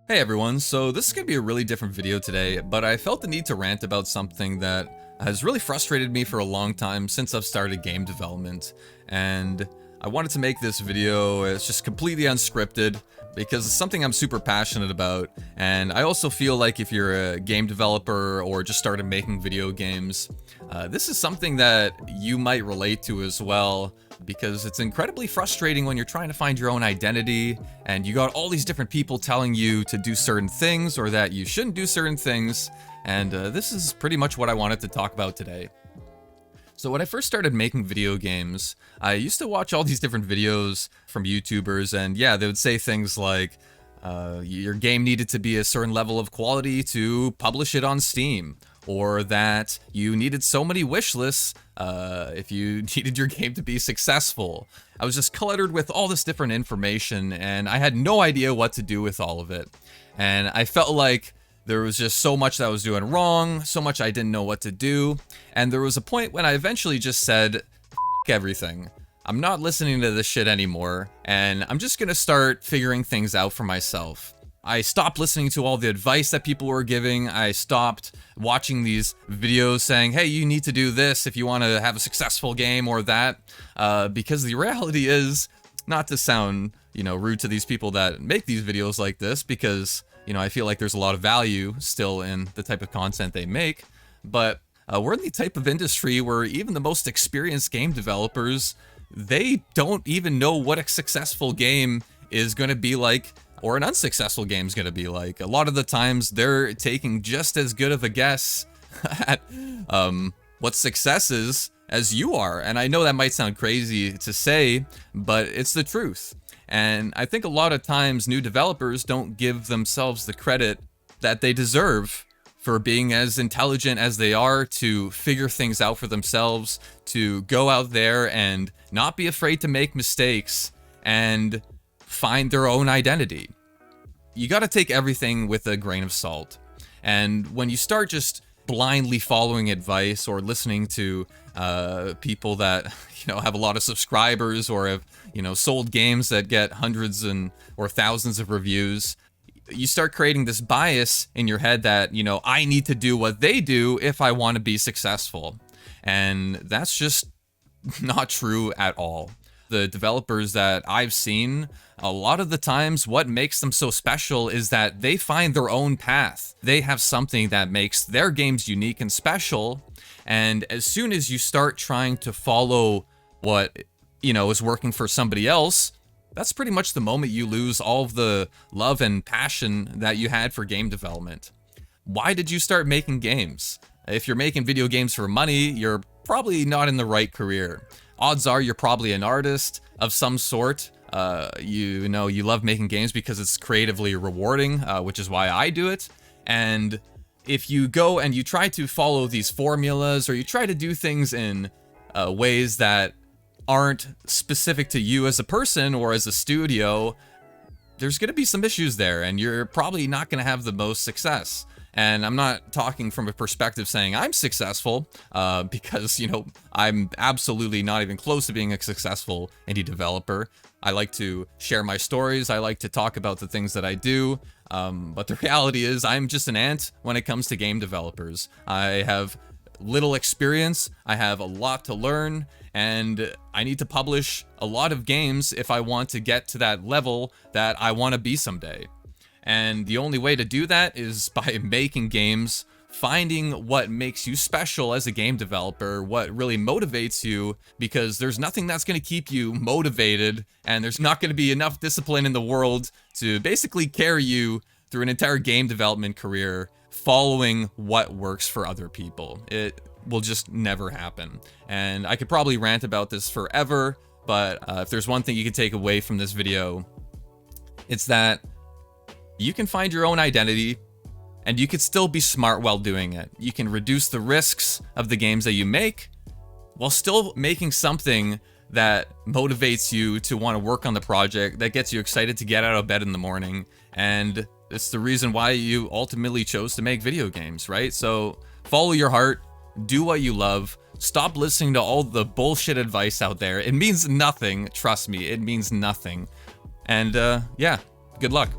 Hey everyone, so this is going to be a really different video today, but I felt the need to rant about something that has really frustrated me for a long time since I've started game development, and I wanted to make this video. It's just completely unscripted because it's something I'm super passionate about, and I also feel like if you're a game developer or just started making video games, this is something that you might relate to as well, because it's incredibly frustrating when you're trying to find your own identity and you got all these different people telling you to do certain things or that you shouldn't do certain things, and this is pretty much what I wanted to talk about today. So when I first started making video games, I used to watch all these different videos from YouTubers, and yeah, they would say things like, your game needed to be a certain level of quality to publish it on Steam, or that you needed so many wish lists if you needed your game to be successful. I was just cluttered with all this different information, and I had no idea what to do with all of it. And I felt like there was just so much that I was doing wrong, so much I didn't know what to do, and there was a point when I eventually just said, F everything. I'm not listening to this shit anymore, and I'm just gonna start figuring things out for myself. I stopped listening to all the advice that people were giving. I stopped watching these videos saying, hey, you need to do this if you want to have a successful game or that, because the reality is, not to sound, rude to these people that make these videos like this, because, I feel like there's a lot of value still in the type of content they make, but we're in the type of industry where even the most experienced game developers, they don't even know what a successful game is going to be like, or an unsuccessful game is going to be like. A lot of the times they're taking just as good of a guess at what success is as you are. And I know that might sound crazy to say, but it's the truth. And I think a lot of times new developers don't give themselves the credit that they deserve for being as intelligent as they are to figure things out for themselves, to go out there and not be afraid to make mistakes and find their own identity. You got to take everything with a grain of salt. And when you start just blindly following advice or listening to people that have a lot of subscribers or have sold games that get hundreds or thousands of reviews, you start creating this bias in your head that I need to do what they do if I want to be successful. And that's just not true at all. The developers that I've seen, a lot of the times what makes them so special is that they find their own path. They have something that makes their games unique and special, and as soon as you start trying to follow what is working for somebody else, that's pretty much the moment you lose all of the love and passion that you had for game development. Why did you start making games? If you're making video games for money, you're probably not in the right career. Odds are you're probably an artist of some sort. You love making games because it's creatively rewarding, which is why I do it. And if you go and you try to follow these formulas, or you try to do things in ways that aren't specific to you as a person or as a studio, there's going to be some issues there, and you're probably not going to have the most success. And I'm not talking from a perspective saying I'm successful, because, I'm absolutely not even close to being a successful indie developer. I like to share my stories. I like to talk about the things that I do. But the reality is I'm just an ant when it comes to game developers. I have little experience. I have a lot to learn, and I need to publish a lot of games if I want to get to that level that I want to be someday. And the only way to do that is by making games, finding what makes you special as a game developer, what really motivates you, because there's nothing that's going to keep you motivated, and there's not going to be enough discipline in the world to basically carry you through an entire game development career following what works for other people. It will just never happen. And I could probably rant about this forever, but if there's one thing you could take away from this video, it's that you can find your own identity, and you could still be smart while doing it. You can reduce the risks of the games that you make while still making something that motivates you to want to work on the project, that gets you excited to get out of bed in the morning. And it's the reason why you ultimately chose to make video games, right? So follow your heart, do what you love, stop listening to all the bullshit advice out there. It means nothing, trust me, it means nothing. And yeah, good luck.